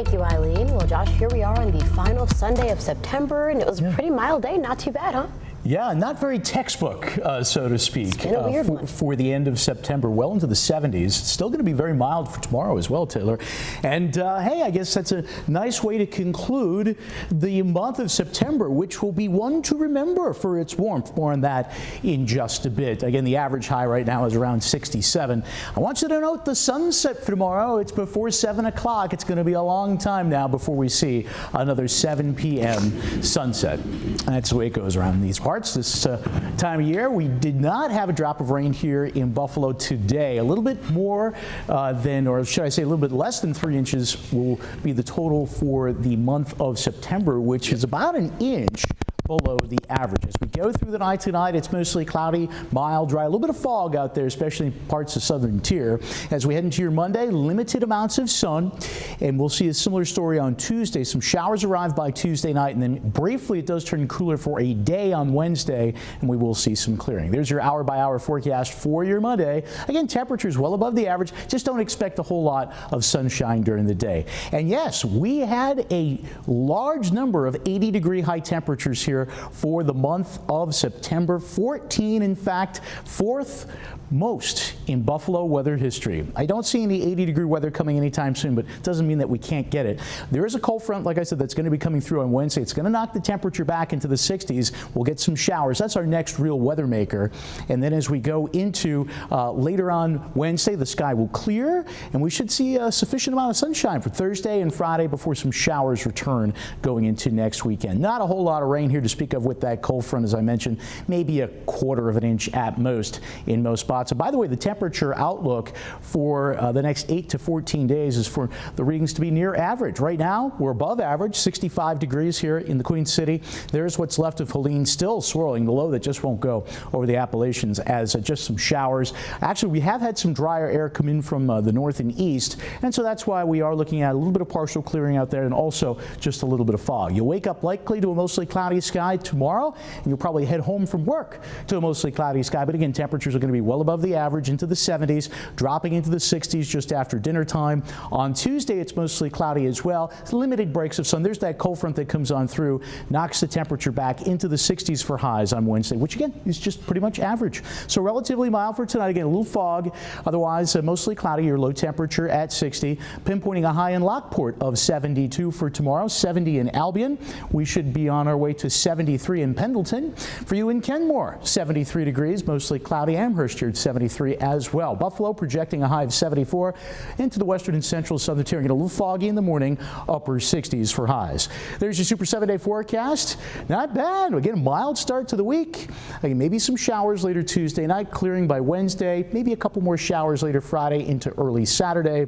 Thank you, Eileen. Well, Josh, here we are on the final Sunday of September, and it was a pretty mild day. Not too bad, huh? Yeah, not very textbook, so to speak, It's been a weird one. for the end of September, well into the 70s. Still going to be very mild for tomorrow as well, Taylor. And hey, I guess that's a nice way to conclude the month of September, which will be one to remember for its warmth. More on that in just a bit. Again, the average high right now is around 67. I want you to note the sunset for tomorrow. It's before 7 o'clock. It's going to be a long time now before we see another 7 p.m. sunset. That's the way it goes around these parts. This time of year, we did not have a drop of rain here in Buffalo today. A little bit more than, or should I say a little bit less than 3 inches will be the total for the month of September, which is about an inch below the average. As we go through the night tonight, it's mostly cloudy, mild, dry, a little bit of fog out there, especially in parts of southern tier. As we head into your Monday, limited amounts of sun, and we'll see a similar story on Tuesday. Some showers arrive by Tuesday night, and then briefly it does turn cooler for a day on Wednesday, and we will see some clearing. There's your hour-by-hour forecast for your Monday. Again, temperatures well above the average. Just don't expect a whole lot of sunshine during the day. And yes, we had a large number of 80-degree high temperatures here for the month of September. 14, in fact, fourth most in Buffalo weather history. I don't see any 80-degree weather coming anytime soon, but it doesn't mean that we can't get it. There is a cold front, like I said, that's going to be coming through on Wednesday. It's going to knock the temperature back into the 60s. We'll get some showers. That's our next real weather maker. And then as we go into later on Wednesday, the sky will clear, and we should see a sufficient amount of sunshine for Thursday and Friday before some showers return going into next weekend. Not a whole lot of rain here to speak of with that cold front, as I mentioned, maybe a quarter of an inch at most in most spots. And by the way, the temperature outlook for the next 8 to 14 days is for the readings to be near average. Right now, we're above average, 65 degrees here in the Queen City. There's what's left of Helene still swirling, the low that just won't go over the Appalachians as just some showers. Actually, we have had some drier air come in from the north and east, and so that's why we are looking at a little bit of partial clearing out there and also just a little bit of fog. You'll wake up likely to a mostly cloudy sky tomorrow, and you'll probably head home from work to a mostly cloudy sky. But again, temperatures are going to be well above the average into the 70s, dropping into the 60s just after dinner time. On Tuesday, it's mostly cloudy as well. Limited breaks of sun. There's that cold front that comes on through, knocks the temperature back into the 60s for highs on Wednesday, which again is just pretty much average. So relatively mild for tonight. Again, a little fog. Otherwise, mostly cloudy. Your low temperature at 60. Pinpointing a high in Lockport of 72 for tomorrow. 70 in Albion. We should be on our way to 73 in Pendleton. For you in Kenmore, 73 degrees, mostly cloudy. Amherst here at 73 as well. Buffalo projecting a high of 74. Into the western and central southern tier. Get a little foggy in the morning, upper 60s for highs. There's your Super 7-day forecast. Not bad. Again, a mild start to the week. Again, maybe some showers later Tuesday night, clearing by Wednesday. Maybe a couple more showers later Friday into early Saturday.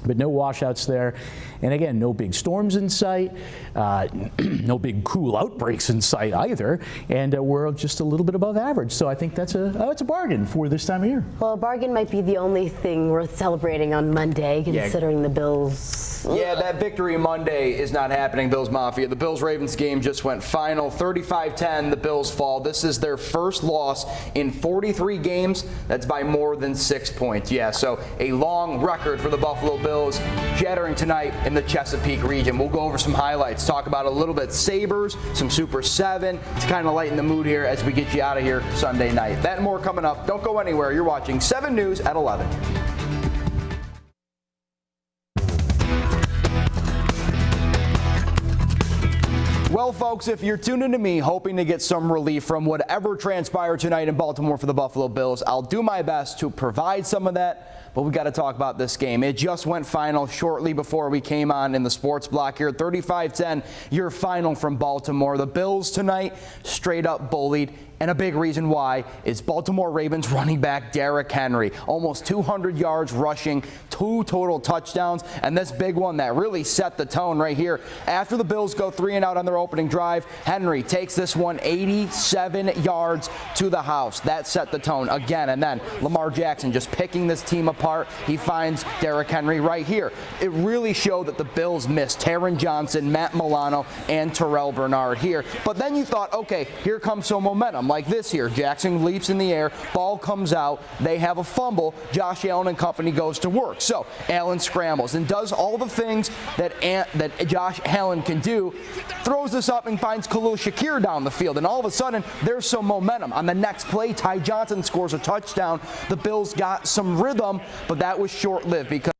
But no washouts there. And again, no big storms in sight, no big cool outbreaks in sight either. And we're just a little bit above average. So I think that's a bargain for this time of year. Well, a bargain might be the only thing worth celebrating on Monday, considering the Bills. Yeah, that victory Monday is not happening, Bills Mafia. The Bills-Ravens game just went final. 35-10, the Bills fall. This is their first loss in 43 games. That's by more than 6 points. Yeah, so a long record for the Buffalo Bills, shattering tonight in the Chesapeake region. We'll go over some highlights, talk about a little bit Sabres, some Super 7 to kind of lighten the mood here as we get you out of here Sunday night. That and more coming up. Don't go anywhere. You're watching 7 News at 11. Well, folks, if you're tuning to me hoping to get some relief from whatever transpired tonight in Baltimore for the Buffalo Bills, I'll do my best to provide some of that. But we got to talk about this game. It just went final shortly before we came on in the sports block here. 35-10, your final from Baltimore. The Bills tonight straight up bullied. And a big reason why is Baltimore Ravens running back Derrick Henry. Almost 200 yards rushing, 2 total touchdowns, and this big one that really set the tone right here. After the Bills go 3 and out on their opening drive, Henry takes this one 87 yards to the house. That set the tone again. And then Lamar Jackson just picking this team apart. apart. He finds Derrick Henry right here. It really showed that the Bills missed Taron Johnson, Matt Milano, and Terrell Bernard here. But then you thought, okay, here comes some momentum like this here. Jackson leaps in the air, ball comes out, they have a fumble, Josh Allen and company goes to work. So Allen scrambles and does all the things that Josh Allen can do, throws this up and finds Khalil Shakir down the field, and all of a sudden there's some momentum. On the next play, Ty Johnson scores a touchdown. The Bills got some rhythm, but that was short-lived because